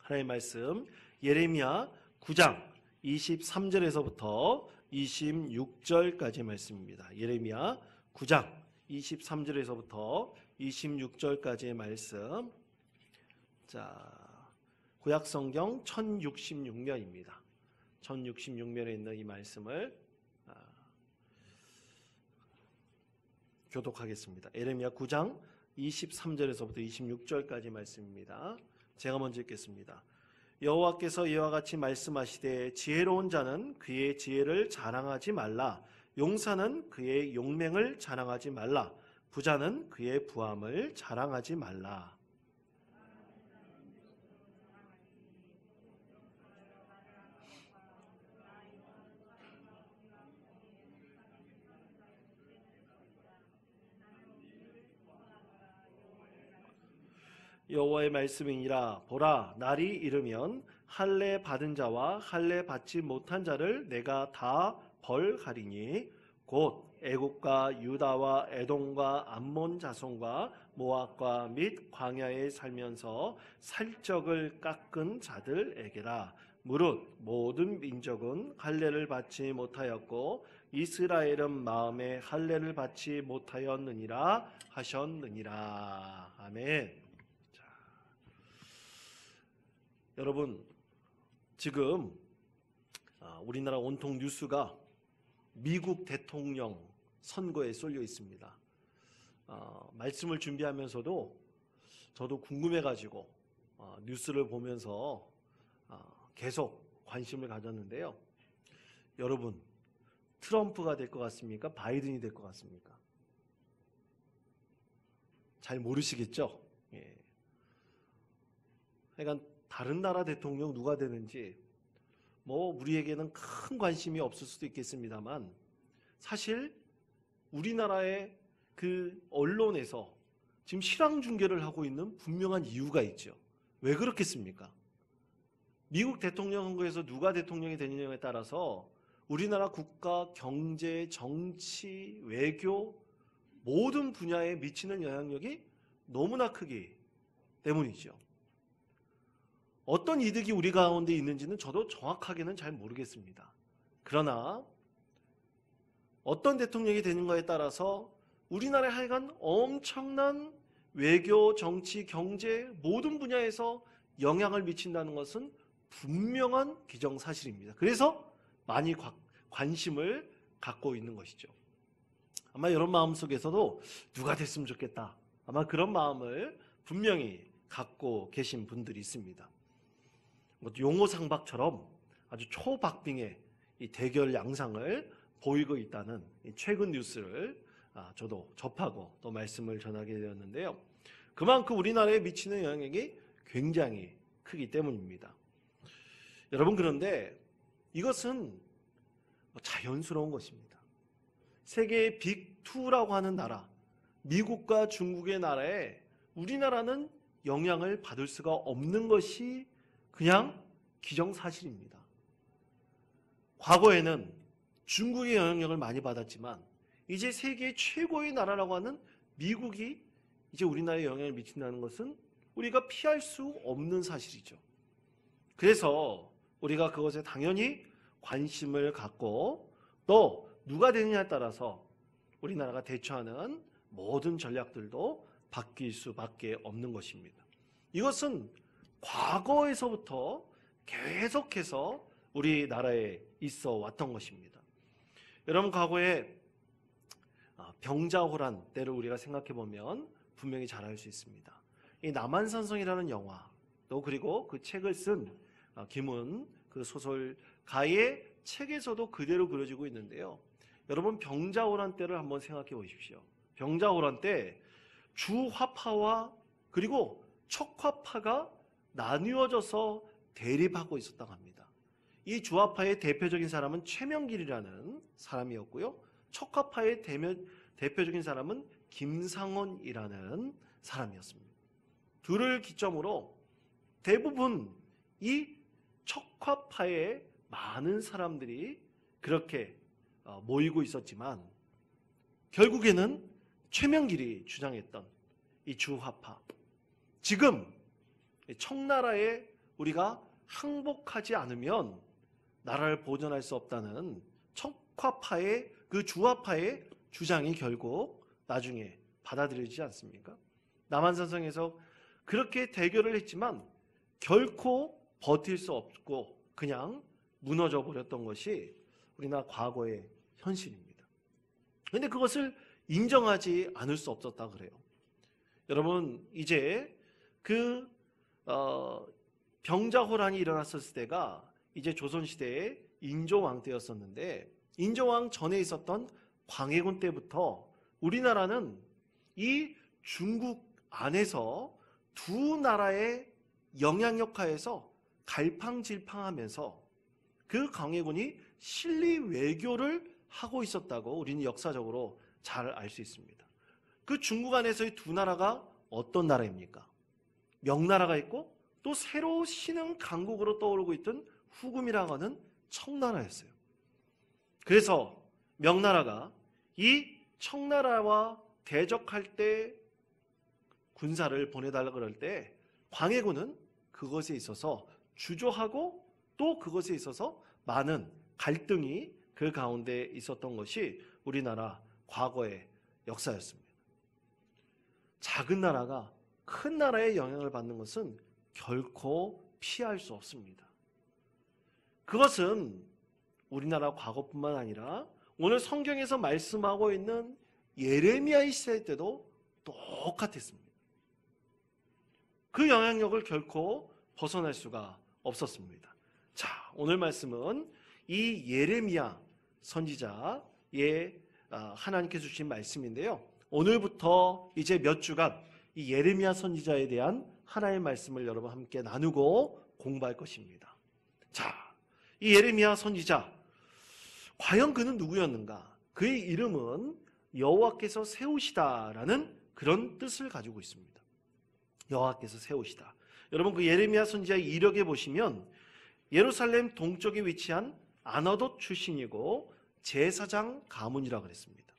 하나님의 말씀 예레미야 9장 23절에서부터 26절까지의 말씀입니다. 예레미야 9장 23절에서부터 26절까지의 말씀. 자, 구약성경 1066면입니다. 1066면에 있는 이 말씀을 교독하겠습니다. 예레미야 9장 23절에서부터 26절까지 말씀입니다. 제가 먼저 읽겠습니다. 여호와께서 이와 같이 말씀하시되 지혜로운 자는 그의 지혜를 자랑하지 말라. 용사는 그의 용맹을 자랑하지 말라. 부자는 그의 부함을 자랑하지 말라. 여호와의 말씀이니라. 보라, 날이 이르면 할례 받은 자와 할례 받지 못한 자를 내가 다 벌하리니 곧 애국과 유다와 에돔과 암몬 자손과 모압과 및 광야에 살면서 살적을 깎은 자들에게라. 무릇 모든 민족은 할례를 받지 못하였고 이스라엘은 마음에 할례를 받지 못하였느니라 하셨느니라. 아멘. 여러분, 지금 우리나라 온통 뉴스가 미국 대통령 선거에 쏠려 있습니다. 말씀을 준비하면서도 저도 궁금해가지고 뉴스를 보면서 계속 관심을 가졌는데요. 여러분, 트럼프가 될 것 같습니까? 바이든이 될 것 같습니까? 잘 모르시겠죠? 예. 그러니까 다른 나라 대통령 누가 되는지 우리에게는 큰 관심이 없을 수도 있겠습니다만, 사실 우리나라의 그 언론에서 지금 실황 중계를 하고 있는 분명한 이유가 있죠. 왜 그렇겠습니까? 미국 대통령 선거에서 누가 대통령이 되느냐에 따라서 우리나라 국가, 경제, 정치, 외교 모든 분야에 미치는 영향력이 너무나 크기 때문이죠. 어떤 이득이 우리 가운데 있는지는 저도 정확하게는 잘 모르겠습니다. 그러나 어떤 대통령이 되는가에 따라서 우리나라에 하여간 엄청난 외교, 정치, 경제 모든 분야에서 영향을 미친다는 것은 분명한 기정사실입니다. 그래서 많이 관심을 갖고 있는 것이죠. 아마 여러분 마음속에서도 누가 됐으면 좋겠다, 아마 그런 마음을 분명히 갖고 계신 분들이 있습니다. 용호상박처럼 아주 초박빙의 이 대결 양상을 보이고 있다는 최근 뉴스를 저도 접하고 또 말씀을 전하게 되었는데요. 그만큼 우리나라에 미치는 영향력이 굉장히 크기 때문입니다. 여러분, 그런데 이것은 자연스러운 것입니다. 세계의 빅2라고 하는 나라, 미국과 중국의 나라에 우리나라는 영향을 받을 수가 없는 것이 그냥 기정사실입니다. 과거에는 중국의 영향력을 많이 받았지만 이제 세계 최고의 나라라고 하는 미국이 이제 우리나라에 영향을 미친다는 것은 우리가 피할 수 없는 사실이죠. 그래서 우리가 그것에 당연히 관심을 갖고 또 누가 되느냐에 따라서 우리나라가 대처하는 모든 전략들도 바뀔 수밖에 없는 것입니다. 이것은 과거에서부터 계속해서 우리나라에 있어 왔던 것입니다. 여러분, 과거에 병자호란 때를 우리가 생각해 보면 분명히 잘 알 수 있습니다. 이 남한산성이라는 영화, 또 그리고 그 책을 쓴 김훈 그 소설가의 책에서도 그대로 그려지고 있는데요. 여러분, 병자호란 때를 한번 생각해 보십시오. 병자호란 때 주화파와 그리고 척화파가 나뉘어져서 대립하고 있었다고 합니다. 이 주화파의 대표적인 사람은 최명길이라는 사람이었고요. 척화파의 대표적인 사람은 김상원이라는 사람이었습니다. 둘을 기점으로 대부분 이 척화파의 많은 사람들이 그렇게 모이고 있었지만 결국에는 최명길이 주장했던 이 주화파, 지금 청나라의 우리가 항복하지 않으면 나라를 보존할 수 없다는 척화파의 그 주화파의 주장이 결국 나중에 받아들여지지 않습니까? 남한산성에서 그렇게 대결을 했지만 결코 버틸 수 없고 그냥 무너져 버렸던 것이 우리나라 과거의 현실입니다. 그런데 그것을 인정하지 않을 수 없었다 그래요. 여러분, 이제 그 병자호란이 일어났었을 때가 이제 조선시대의 인조왕 때였었는데, 인조왕 전에 있었던 광해군 때부터 우리나라는 이 중국 안에서 두 나라의 영향력 하에서 갈팡질팡하면서 그 광해군이 실리 외교를 하고 있었다고 우리는 역사적으로 잘 알 수 있습니다. 그 중국 안에서의 두 나라가 어떤 나라입니까? 명나라가 있고 또 새로 신흥 강국으로 떠오르고 있던 후금이라고 하는 청나라였어요. 그래서 명나라가 이 청나라와 대적할 때 군사를 보내달라 그럴 때 광해군은 그것에 있어서 주저하고 또 그것에 있어서 많은 갈등이 그 가운데 있었던 것이 우리나라 과거의 역사였습니다. 작은 나라가 큰 나라의 영향을 받는 것은 결코 피할 수 없습니다. 그것은 우리나라 과거뿐만 아니라 오늘 성경에서 말씀하고 있는 예레미야의 시대 때도 똑같았습니다. 그 영향력을 결코 벗어날 수가 없었습니다. 자, 오늘 말씀은 이 예레미야 선지자의 하나님께서 주신 말씀인데요. 오늘부터 이제 몇 주간 이 예레미야 선지자에 대한 하나님의 말씀을 여러분 함께 나누고 공부할 것입니다. 자, 이 예레미야 선지자, 과연 그는 누구였는가? 그의 이름은 여호와께서 세우시다라는 그런 뜻을 가지고 있습니다. 여호와께서 세우시다. 여러분, 그 예레미야 선지자의 이력에 보시면 예루살렘 동쪽에 위치한 아나돗 출신이고 제사장 가문이라고 그랬습니다.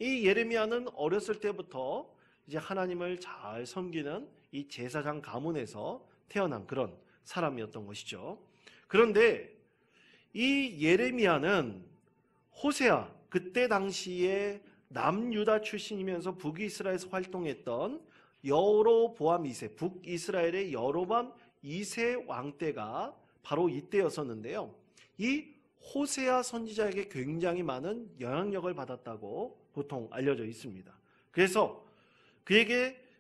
이 예레미야는 어렸을 때부터 이제 하나님을 잘 섬기는 이 제사장 가문에서 태어난 그런 사람이었던 것이죠. 그런데 이 예레미야는 호세아, 그때 당시에 남유다 출신이면서 북이스라엘에서 활동했던 여로보암 2세, 북이스라엘의 여로보암 2세 왕 때가 바로 이때였었는데요. 이 호세아 선지자에게 굉장히 많은 영향력을 받았다고 보통 알려져 있습니다. 그래서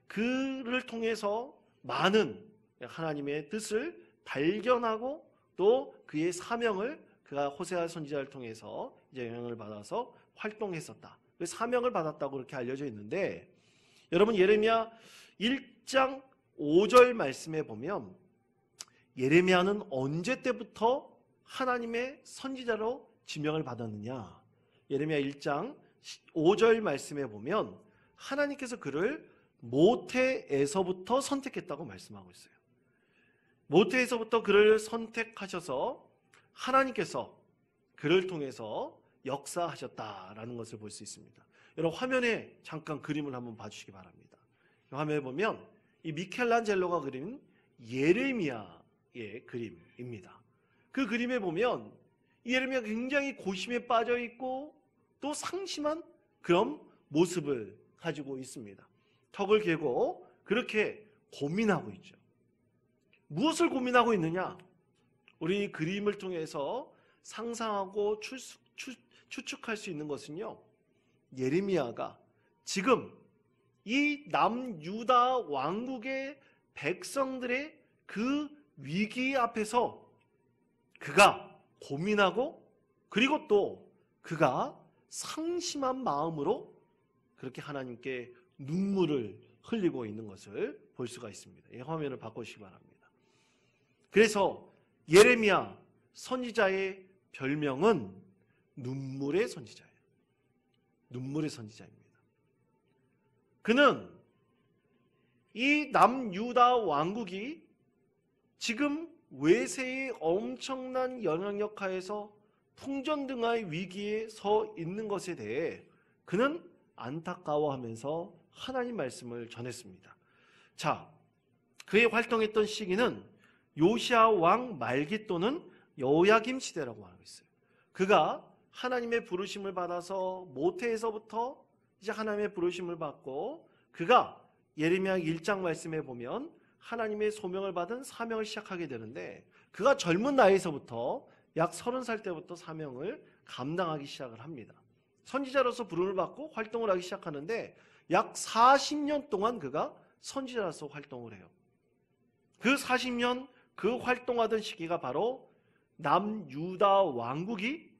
그를 통해서 많은 하나님의 뜻을 발견하고 또 그의 사명을 그가 호세아 선지자를 통해서 이제 영향을 받아서 활동했었다. 그 사명을 받았다고 그렇게 알려져 있는데, 여러분 예레미야 1장 5절 말씀에 보면 예레미야는 언제 때부터 하나님의 선지자로 지명을 받았느냐? 예레미야 1장 5절 말씀에 보면 하나님께서 그를 모태에서부터 선택했다고 말씀하고 있어요. 모태에서부터 그를 선택하셔서 하나님께서 그를 통해서 역사하셨다라는 것을 볼 수 있습니다. 여러분 화면에 잠깐 그림을 한번 봐주시기 바랍니다. 화면에 보면 이 미켈란젤로가 그린 예레미야의 그림입니다. 그 그림에 보면 예레미야가 굉장히 고심에 빠져 있고 또 상심한 그런 모습을 가지고 있습니다. 턱을 개고 그렇게 고민하고 있죠. 무엇을 고민하고 있느냐? 우리 이 그림을 통해서 상상하고 추측할 수 있는 것은요, 예레미야가 지금 이 남유다 왕국의 백성들의 그 위기 앞에서 그가 고민하고 그리고 또 그가 상심한 마음으로 그렇게 하나님께 눈물을 흘리고 있는 것을 볼 수가 있습니다. 이 화면을 바꿔주시기 바랍니다. 그래서 예레미야 선지자의 별명은 눈물의 선지자예요. 눈물의 선지자입니다. 그는 이 남유다 왕국이 지금 외세의 엄청난 영향력 하에서 풍전등화의 위기에 서 있는 것에 대해 그는 안타까워하면서 하나님 말씀을 전했습니다. 자, 그의 활동했던 시기는 요시야 왕 말기 또는 여호야김 시대라고 하고 있어요. 그가 하나님의 부르심을 받아서 모태에서부터 이제 하나님의 부르심을 받고 그가 예레미야 1장 말씀에 보면 하나님의 소명을 받은 사명을 시작하게 되는데 그가 젊은 나이에서부터 약 30살 때부터 사명을 감당하기 시작을 합니다. 선지자로서 부름을 받고 활동을 하기 시작하는데 약 40년 동안 그가 선지자로서 활동을 해요. 그 40년 그 활동하던 시기가 바로 남유다 왕국이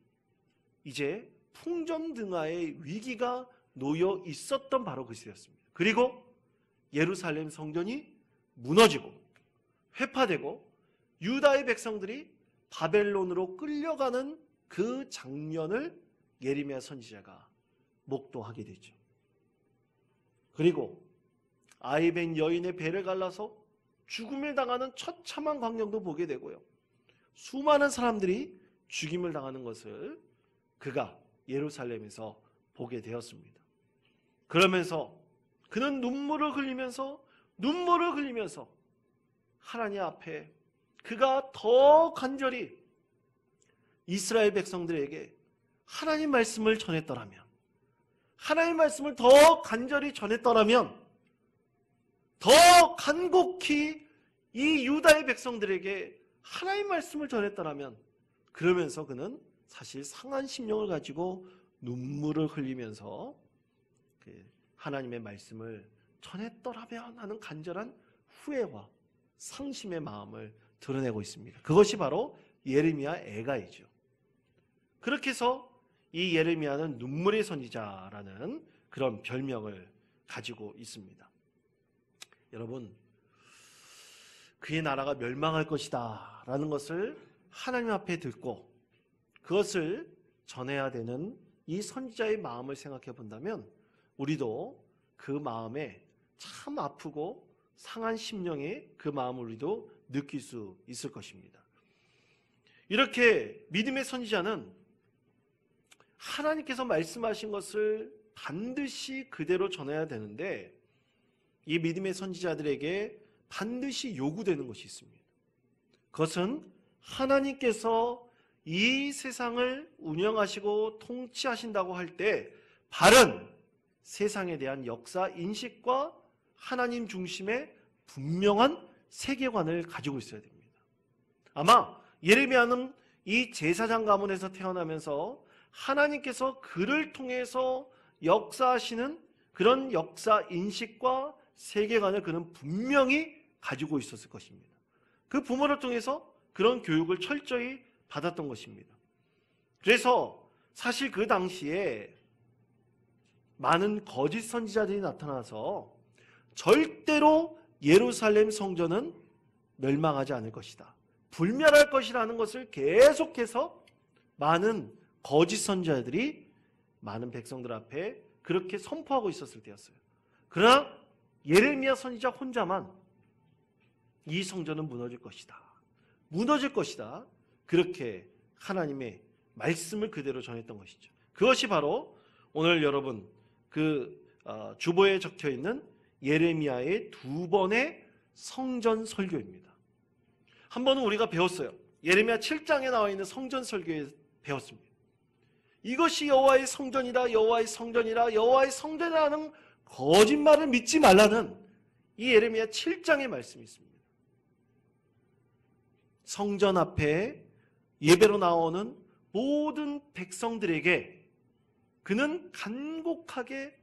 이제 풍전등화의 위기가 놓여 있었던 바로 그 시대였습니다. 그리고 예루살렘 성전이 무너지고 회파되고 유다의 백성들이 바벨론으로 끌려가는 그 장면을 예레미야 선지자가 목도하게 되죠. 그리고 아이벤 여인의 배를 갈라서 죽음을 당하는 처참한 광경도 보게 되고요. 수많은 사람들이 죽임을 당하는 것을 그가 예루살렘에서 보게 되었습니다. 그러면서 그는 눈물을 흘리면서 하나님 앞에 그가 더 간절히 이스라엘 백성들에게 하나님 말씀을 전했더라면, 하나님 말씀을 더 간절히 전했더라면, 더 간곡히 이 유다의 백성들에게 하나님 말씀을 전했더라면, 그러면서 그는 사실 상한 심령을 가지고 눈물을 흘리면서 하나님의 말씀을 전했더라면 하는 간절한 후회와 상심의 마음을 드러내고 있습니다. 그것이 바로 예레미야 애가이죠. 그렇게 해서 이 예레미야는 눈물의 선지자라는 그런 별명을 가지고 있습니다. 여러분, 그의 나라가 멸망할 것이다 라는 것을 하나님 앞에 듣고 그것을 전해야 되는 이 선지자의 마음을 생각해 본다면 우리도 그 마음에 참 아프고 상한 심령의 그 마음을 우리도 느낄 수 있을 것입니다. 이렇게 믿음의 선지자는 하나님께서 말씀하신 것을 반드시 그대로 전해야 되는데 이 믿음의 선지자들에게 반드시 요구되는 것이 있습니다. 그것은 하나님께서 이 세상을 운영하시고 통치하신다고 할 때 바른 세상에 대한 역사 인식과 하나님 중심의 분명한 세계관을 가지고 있어야 됩니다. 아마 예레미야는 이 제사장 가문에서 태어나면서 하나님께서 그를 통해서 역사하시는 그런 역사 인식과 세계관을 그는 분명히 가지고 있었을 것입니다. 그 부모를 통해서 그런 교육을 철저히 받았던 것입니다. 그래서 사실 그 당시에 많은 거짓 선지자들이 나타나서 절대로 예루살렘 성전은 멸망하지 않을 것이다, 불멸할 것이라는 것을 계속해서 많은 거짓 선지자들이 많은 백성들 앞에 그렇게 선포하고 있었을 때였어요. 그러나 예레미야 선지자 혼자만 이 성전은 무너질 것이다, 무너질 것이다, 그렇게 하나님의 말씀을 그대로 전했던 것이죠. 그것이 바로 오늘 여러분 주보에 적혀 있는 예레미야의 두 번의 성전 설교입니다. 한 번은 우리가 배웠어요. 예레미야 7장에 나와 있는 성전 설교에 배웠습니다. 이것이 여호와의 성전이다, 여호와의 성전이라, 여호와의 성전이라는 거짓말을 믿지 말라는 이 예레미야 7장의 말씀이 있습니다. 성전 앞에 예배로 나오는 모든 백성들에게 그는 간곡하게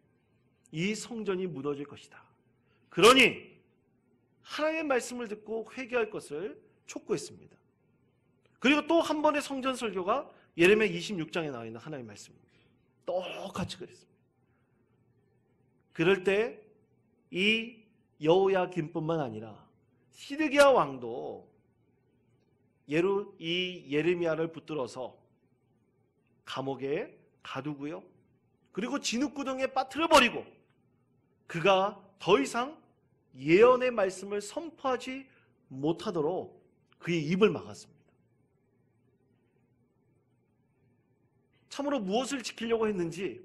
이 성전이 무너질 것이다, 그러니 하나님의 말씀을 듣고 회개할 것을 촉구했습니다. 그리고 또 한 번의 성전 설교가 예레미야 26장에 나와 있는 하나님의 말씀입니다. 똑같이 그랬습니다. 그럴 때 이 여호야김뿐만 아니라 시드기야 왕도 이 예레미야를 붙들어서 감옥에 가두고요, 그리고 진흙구덩이에 빠뜨려버리고 그가 더 이상 예언의 말씀을 선포하지 못하도록 그의 입을 막았습니다. 참으로 무엇을 지키려고 했는지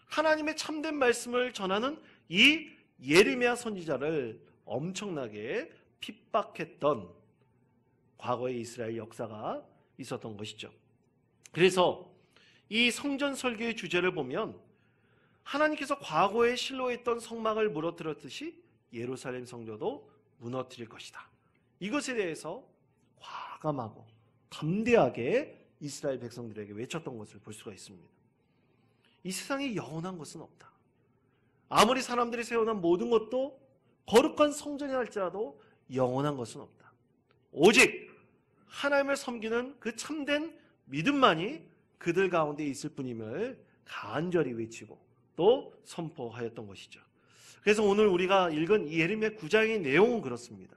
하나님의 참된 말씀을 전하는 이 예레미야 선지자를 엄청나게 핍박했던 과거의 이스라엘 역사가 있었던 것이죠. 그래서 이 성전 설계의 주제를 보면 하나님께서 과거에 실로했던 성막을 무너뜨렸듯이 예루살렘 성전도 무너뜨릴 것이다. 이것에 대해서 과감하고 담대하게 이스라엘 백성들에게 외쳤던 것을 볼 수가 있습니다. 이 세상에 영원한 것은 없다. 아무리 사람들이 세워놓은 모든 것도 거룩한 성전이 할지라도 영원한 것은 없다. 오직 하나님을 섬기는 그 참된 믿음만이 그들 가운데 있을 뿐임을 간절히 외치고 또 선포하였던 것이죠. 그래서 오늘 우리가 읽은 이 예레미야 9장의 내용은 그렇습니다.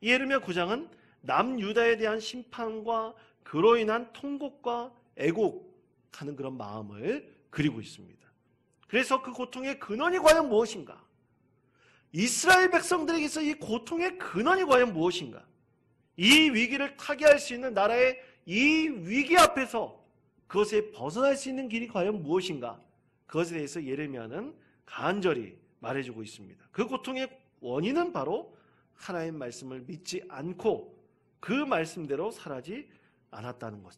이 예레미야 9장은 남유다에 대한 심판과 그로 인한 통곡과 애곡하는 그런 마음을 그리고 있습니다. 그래서 그 고통의 근원이 과연 무엇인가? 이스라엘 백성들에게서 이 고통의 근원이 과연 무엇인가? 이 위기를 타개할 수 있는 나라의 이 위기 앞에서 그것에 벗어날 수 있는 길이 과연 무엇인가? 그것에 대해서 예레미야는 간절히 말해주고 있습니다. 그 고통의 원인은 바로 하나님의 말씀을 믿지 않고 그 말씀대로 살아지 않았다는 것.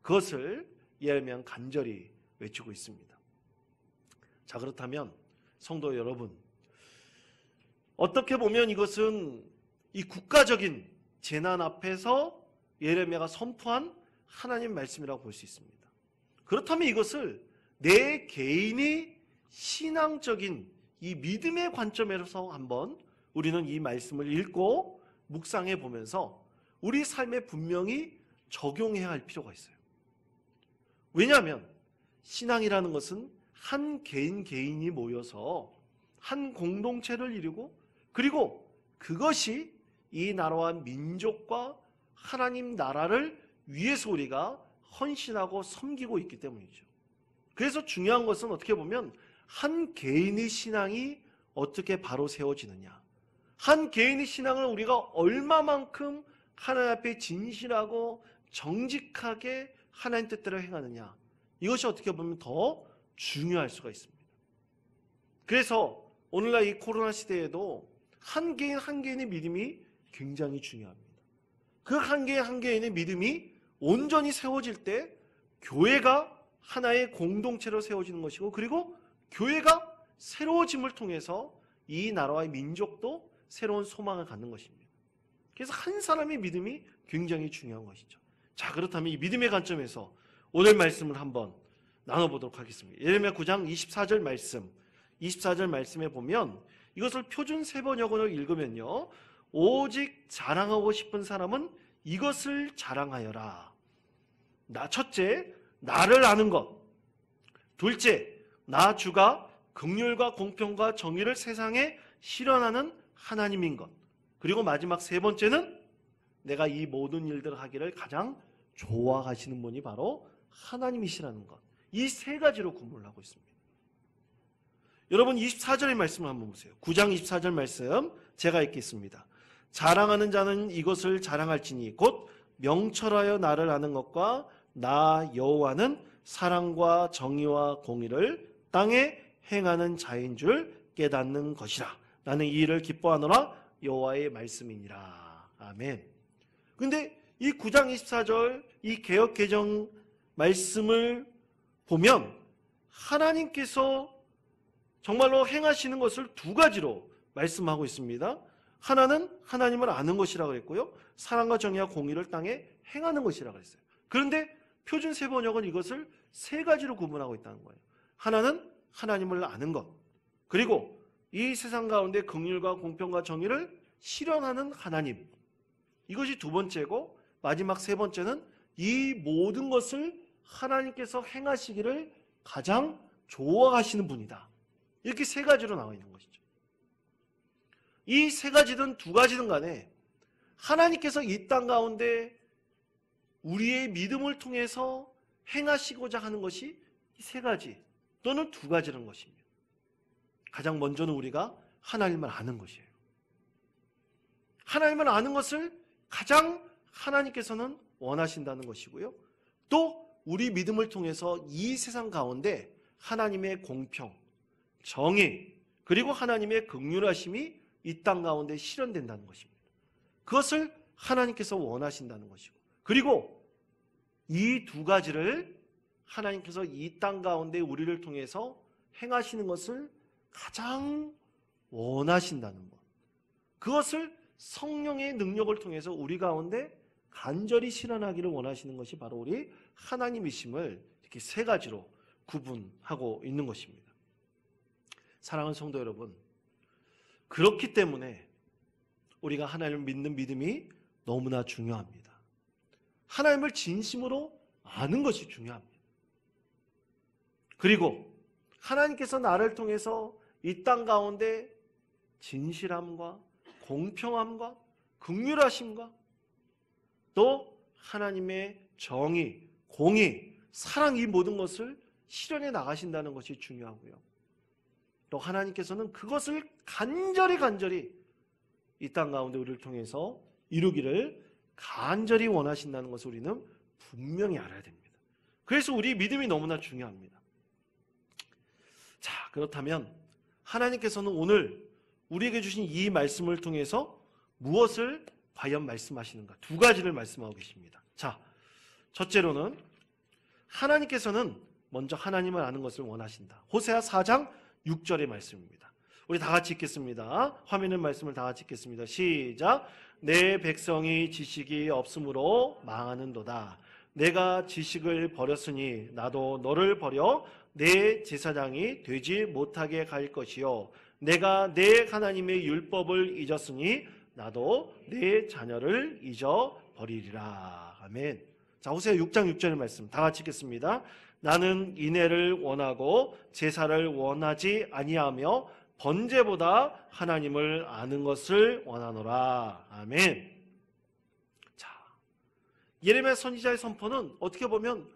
그것을 예레미야는 간절히 외치고 있습니다. 자, 그렇다면 성도 여러분, 어떻게 보면 이것은 이 국가적인 재난 앞에서 예레미야가 선포한 하나님 말씀이라고 볼 수 있습니다. 그렇다면 이것을 내 개인이 신앙적인 이 믿음의 관점에서 한번 우리는 이 말씀을 읽고 묵상해 보면서 우리 삶에 분명히 적용해야 할 필요가 있어요. 왜냐하면 신앙이라는 것은 한 개인이 모여서 한 공동체를 이루고 그리고 그것이 이 나라와 민족과 하나님 나라를 위해서 우리가 헌신하고 섬기고 있기 때문이죠. 그래서 중요한 것은 어떻게 보면 한 개인의 신앙이 어떻게 바로 세워지느냐, 한 개인의 신앙을 우리가 얼마만큼 하나님 앞에 진실하고 정직하게 하나님 뜻대로 행하느냐, 이것이 어떻게 보면 더 중요할 수가 있습니다. 그래서 오늘날 이 코로나 시대에도 한 개인의 믿음이 굉장히 중요합니다. 그 한 개인의 믿음이 온전히 세워질 때 교회가 하나의 공동체로 세워지는 것이고, 그리고 교회가 새로워짐을 통해서 이 나라와 민족도 새로운 소망을 갖는 것입니다. 그래서 한 사람의 믿음이 굉장히 중요한 것이죠. 자, 그렇다면 이 믿음의 관점에서 오늘 말씀을 한번 나눠보도록 하겠습니다. 예레미야 9장 24절 말씀, 24절 말씀에 보면 이것을 표준 세번역으로 읽으면요, 오직 자랑하고 싶은 사람은 이것을 자랑하여라. 첫째, 나를 아는 것. 둘째, 나 주가 긍휼과 공평과 정의를 세상에 실현하는 하나님인 것. 그리고 마지막 세 번째는 내가 이 모든 일들을 하기를 가장 좋아하시는 분이 바로 하나님이시라는 것. 이 세 가지로 구분을 하고 있습니다. 여러분 24절의 말씀을 한번 보세요. 9장 24절 말씀 제가 읽겠습니다. 자랑하는 자는 이것을 자랑할지니 곧 명철하여 나를 아는 것과 나 여호와는 사랑과 정의와 공의를 땅에 행하는 자인 줄 깨닫는 것이라. 나는 이 일을 기뻐하노라. 여호와의 말씀이니라. 아멘. 근데 이 9장 24절 이 개역 개정 말씀을 보면 하나님께서 정말로 행하시는 것을 두 가지로 말씀하고 있습니다. 하나는 하나님을 아는 것이라고 했고요, 사랑과 정의와 공의를 땅에 행하는 것이라고 했어요. 그런데 표준 세번역은 이것을 세 가지로 구분하고 있다는 거예요. 하나는 하나님을 아는 것, 그리고 이 세상 가운데 긍휼과 공평과 정의를 실현하는 하나님, 이것이 두 번째고, 마지막 세 번째는 이 모든 것을 하나님께서 행하시기를 가장 좋아하시는 분이다. 이렇게 세 가지로 나와 있는 것이죠. 이 세 가지든 두 가지든 간에 하나님께서 이 땅 가운데 우리의 믿음을 통해서 행하시고자 하는 것이 이 세 가지 또는 두 가지라는 것입니다. 가장 먼저는 우리가 하나님을 아는 것이에요. 하나님을 아는 것을 가장 하나님께서는 원하신다는 것이고요, 또 우리 믿음을 통해서 이 세상 가운데 하나님의 공평, 정의, 그리고 하나님의 긍휼하심이 이 땅 가운데 실현된다는 것입니다. 그것을 하나님께서 원하신다는 것이고, 그리고 이 두 가지를 하나님께서 이 땅 가운데 우리를 통해서 행하시는 것을 가장 원하신다는 것, 그것을 성령의 능력을 통해서 우리 가운데 간절히 실현하기를 원하시는 것이 바로 우리 하나님이심을 이렇게 세 가지로 구분하고 있는 것입니다. 사랑하는 성도 여러분, 그렇기 때문에 우리가 하나님을 믿는 믿음이 너무나 중요합니다. 하나님을 진심으로 아는 것이 중요합니다. 그리고 하나님께서 나를 통해서 이 땅 가운데 진실함과 공평함과 긍휼하심과 또 하나님의 정의, 공의, 사랑, 이 모든 것을 실현해 나가신다는 것이 중요하고요. 또 하나님께서는 그것을 간절히 이 땅 가운데 우리를 통해서 이루기를 간절히 원하신다는 것을 우리는 분명히 알아야 됩니다. 그래서 우리 믿음이 너무나 중요합니다. 자, 그렇다면 하나님께서는 오늘 우리에게 주신 이 말씀을 통해서 무엇을 과연 말씀하시는가? 두 가지를 말씀하고 계십니다. 자, 첫째로는 하나님께서는 먼저 하나님을 아는 것을 원하신다. 호세아 4장 6절의 말씀입니다. 우리 다 같이 읽겠습니다. 화면의 말씀을 다 같이 읽겠습니다. 시작. 내 백성이 지식이 없으므로 망하는도다. 내가 지식을 버렸으니 나도 너를 버려 내 제사장이 되지 못하게 갈 것이요, 내가 내 하나님의 율법을 잊었으니 나도 내 자녀를 잊어버리리라. 아멘. 자, 호세아 6장 6절의 말씀 다 같이 읽겠습니다. 나는 인애를 원하고 제사를 원하지 아니하며 번제보다 하나님을 아는 것을 원하노라. 아멘. 자, 예레미야 선지자의 선포는 어떻게 보면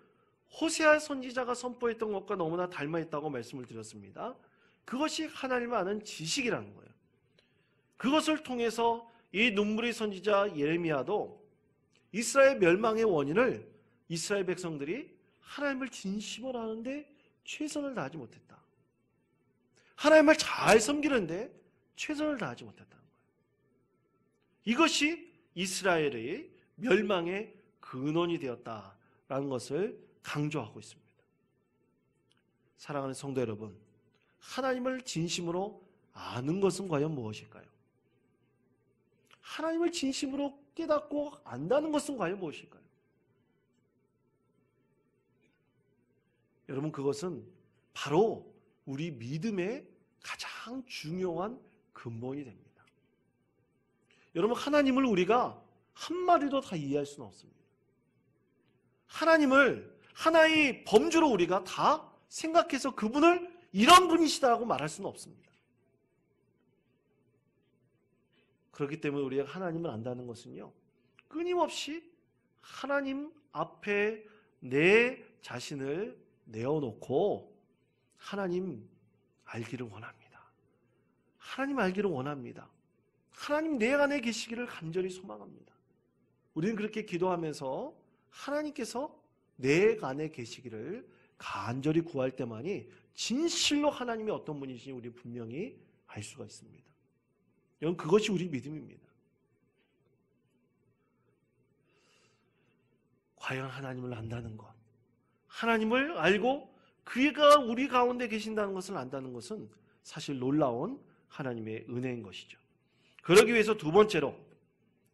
호세아 선지자가 선포했던 것과 너무나 닮아있다고 말씀을 드렸습니다. 그것이 하나님을 아는 지식이라는 거예요. 그것을 통해서 이 눈물의 선지자 예레미야도 이스라엘 멸망의 원인을 이스라엘 백성들이 하나님을 진심으로 아는데 최선을 다하지 못했다, 하나님을 잘 섬기는데 최선을 다하지 못했다는 거예요. 이것이 이스라엘의 멸망의 근원이 되었다라는 것을 강조하고 있습니다. 사랑하는 성도 여러분, 하나님을 진심으로 아는 것은 과연 무엇일까요? 하나님을 진심으로 깨닫고 안다는 것은 과연 무엇일까요? 여러분, 그것은 바로 우리 믿음의 가장 중요한 근본이 됩니다. 여러분, 하나님을 우리가 한마디도 다 이해할 수는 없습니다. 하나님을 하나의 범주로 우리가 다 생각해서 그분을 이런 분이시다고 말할 수는 없습니다. 그렇기 때문에 우리가 하나님을 안다는 것은요, 끊임없이 하나님 앞에 내 자신을 내어놓고 하나님 알기를 원합니다. 하나님 알기를 원합니다. 하나님 내 안에 계시기를 간절히 소망합니다. 우리는 그렇게 기도하면서 하나님께서 내 안에 계시기를 간절히 구할 때만이 진실로 하나님이 어떤 분이신지 우리 분명히 알 수가 있습니다. 여러분, 그것이 우리 믿음입니다. 과연 하나님을 안다는 것, 하나님을 알고 그가 우리 가운데 계신다는 것을 안다는 것은 사실 놀라운 하나님의 은혜인 것이죠. 그러기 위해서 두 번째로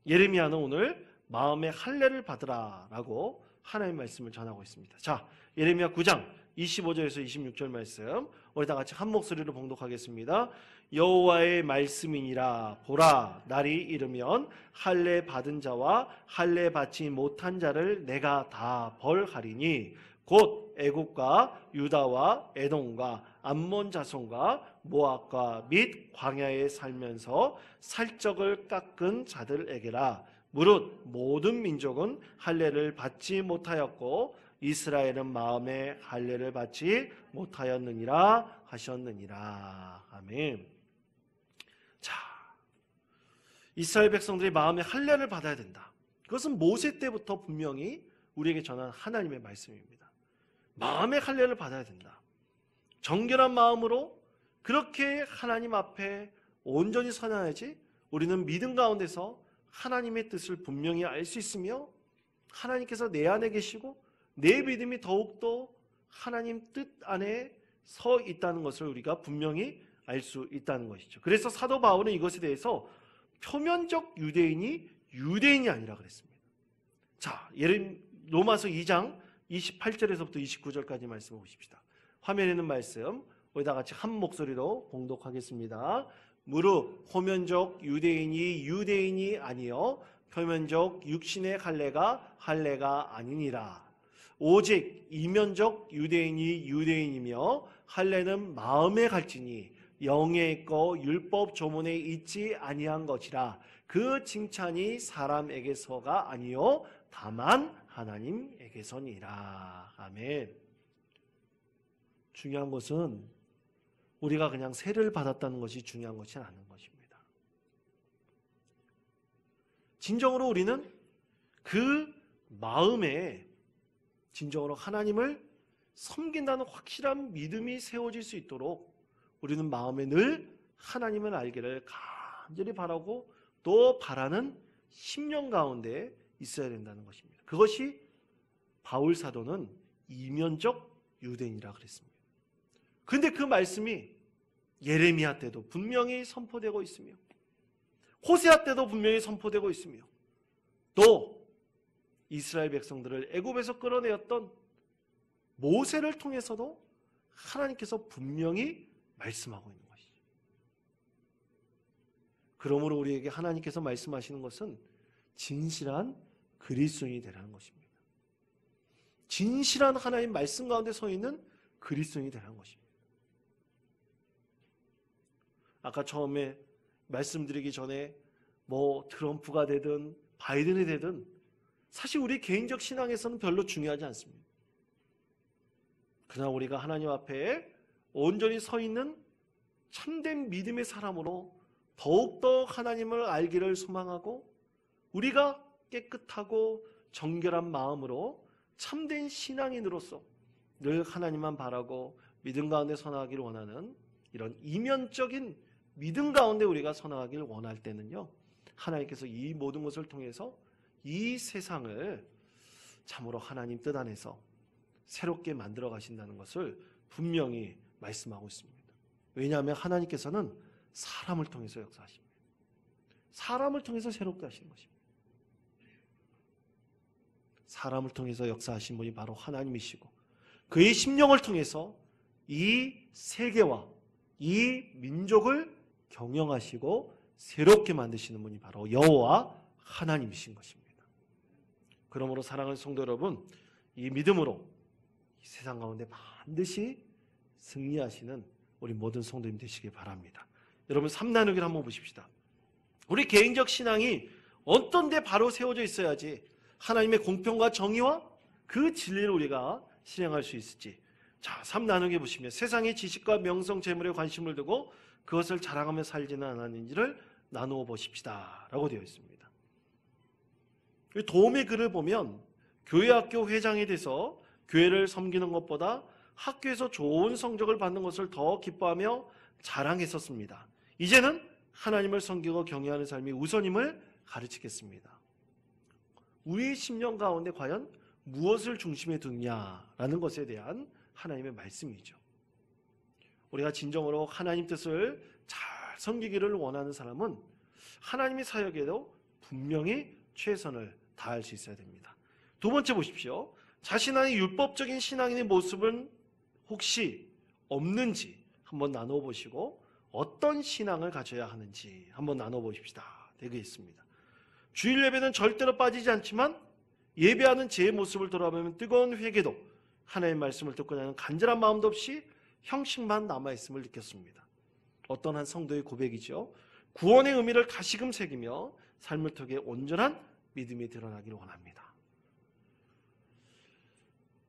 예레미야는 오늘 마음의 할례를 받으라 라고 하나님의 말씀을 전하고 있습니다. 자, 예레미야 9장 25절에서 26절 말씀 우리 다 같이 한 목소리로 봉독하겠습니다. 여호와의 말씀이니라. 보라, 날이 이르면 할례 받은 자와 할례 받지 못한 자를 내가 다 벌하리니 곧 애국과 유다와 에돔과 암몬 자손과 모압과 및 광야에 살면서 살적을 깎은 자들에게라. 무릇 모든 민족은 할례를 받지 못하였고 이스라엘은 마음에 할례를 받지 못하였느니라 하셨느니라. 아멘. 자, 이스라엘 백성들이 마음에 할례를 받아야 된다. 그것은 모세 때부터 분명히 우리에게 전한 하나님의 말씀입니다. 마음의 할례를 받아야 된다. 정결한 마음으로 그렇게 하나님 앞에 온전히 선하야지 우리는 믿음 가운데서 하나님의 뜻을 분명히 알 수 있으며 하나님께서 내 안에 계시고 내 믿음이 더욱더 하나님 뜻 안에 서 있다는 것을 우리가 분명히 알 수 있다는 것이죠. 그래서 사도 바울은 이것에 대해서 표면적 유대인이 유대인이 아니라 그랬습니다. 자, 로마서 2장 28절에서부터 29절까지 말씀을 보십시다. 화면에 있는 말씀 우리 다 같이 한 목소리로 봉독하겠습니다. 무릇 표면적 유대인이 유대인이 아니요 표면적 육신의 할례가 아니니라. 오직 이면적 유대인이 유대인이며 할례는 마음에 갈지니 영에 있고 율법 조문에 있지 아니한 것이라. 그 칭찬이 사람에게서가 아니요 다만 하나님에게서니라. 아멘. 중요한 것은 우리가 그냥 세례를 받았다는 것이 중요한 것이 아닌 것입니다. 진정으로 우리는 그 마음에 진정으로 하나님을 섬긴다는 확실한 믿음이 세워질 수 있도록 우리는 마음에 늘 하나님을 알기를 간절히 바라고 또 바라는 심령 가운데 있어야 된다는 것입니다. 그것이 바울 사도는 이면적 유대인이라 그랬습니다. 그런데 그 말씀이 예레미야 때도 분명히 선포되고 있으며 호세아 때도 분명히 선포되고 있으며 또 이스라엘 백성들을 애굽에서 끌어내었던 모세를 통해서도 하나님께서 분명히 말씀하고 있는 것이죠. 그러므로 우리에게 하나님께서 말씀하시는 것은 진실한 그리스도인이 되라는 것입니다. 진실한 하나님 말씀 가운데 서 있는 그리스도인이 되라는 것입니다. 아까 처음에 말씀드리기 전에 트럼프가 되든 바이든이 되든 사실 우리 개인적 신앙에서는 별로 중요하지 않습니다. 그러나 우리가 하나님 앞에 온전히 서 있는 참된 믿음의 사람으로 더욱더 하나님을 알기를 소망하고 우리가 깨끗하고 정결한 마음으로 참된 신앙인으로서 늘 하나님만 바라고 믿음 가운데 선하기를 원하는 이런 이면적인 믿음 가운데 우리가 선하기를 원할 때는요, 하나님께서 이 모든 것을 통해서 이 세상을 참으로 하나님 뜻 안에서 새롭게 만들어 가신다는 것을 분명히 말씀하고 있습니다. 왜냐하면 하나님께서는 사람을 통해서 역사하십니다. 사람을 통해서 새롭게 하시는 것입니다. 사람을 통해서 역사하신 분이 바로 하나님이시고 그의 심령을 통해서 이 세계와 이 민족을 경영하시고 새롭게 만드시는 분이 바로 여호와 하나님이신 것입니다. 그러므로 사랑하는 성도 여러분, 이 믿음으로 이 세상 가운데 반드시 승리하시는 우리 모든 성도님 되시길 바랍니다. 여러분, 3나누기를 한번 보십시다. 우리 개인적 신앙이 어떤 데 바로 세워져 있어야지 하나님의 공평과 정의와 그 진리를 우리가 실행할 수 있을지. 자, 3나누기 보시면 세상의 지식과 명성, 재물에 관심을 두고 그것을 자랑하며 살지는 않았는지를 나누어 보십시다 라고 되어 있습니다. 도움의 글을 보면 교회 학교 회장이 돼서 교회를 섬기는 것보다 학교에서 좋은 성적을 받는 것을 더 기뻐하며 자랑했었습니다. 이제는 하나님을 섬기고 경외하는 삶이 우선임을 가르치겠습니다. 우리의 심령 가운데 과연 무엇을 중심에 두느냐라는 것에 대한 하나님의 말씀이죠. 우리가 진정으로 하나님 뜻을 잘 섬기기를 원하는 사람은 하나님의 사역에도 분명히 최선을 다할 수 있어야 됩니다. 두 번째 보십시오. 자신 안의 율법적인 신앙인의 모습은 혹시 없는지 한번 나눠 보시고 어떤 신앙을 가져야 하는지 한번 나눠 보십시다. 되겠습니다. 주일 예배는 절대로 빠지지 않지만 예배하는 제 모습을 돌아보면 뜨거운 회개도 하나님의 말씀을 듣고 나는 간절한 마음도 없이 형식만 남아있음을 느꼈습니다. 어떤 한 성도의 고백이죠. 구원의 의미를 다시금 새기며 삶을 통해 온전한 믿음이 드러나기를 원합니다.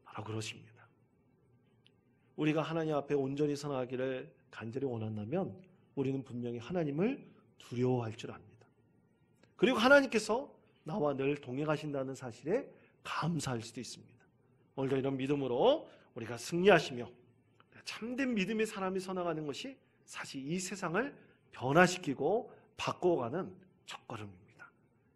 바로 그것입니다. 우리가 하나님 앞에 온전히 선하기를 간절히 원한다면 우리는 분명히 하나님을 두려워할 줄 압니다. 그리고 하나님께서 나와 늘 동행하신다는 사실에 감사할 수도 있습니다. 오늘도 이런 믿음으로 우리가 승리하시며 참된 믿음의 사람이 서나가는 것이 사실 이 세상을 변화시키고 바꿔가는 첫걸음입니다.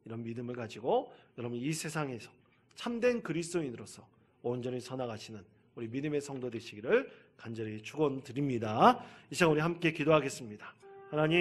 이런 믿음을 가지고 여러분 이 세상에서 참된 그리스도인으로서 온전히 서나가시는 우리 믿음의 성도 되시기를 간절히 축원드립니다. 이 시간 우리 함께 기도하겠습니다. 하나님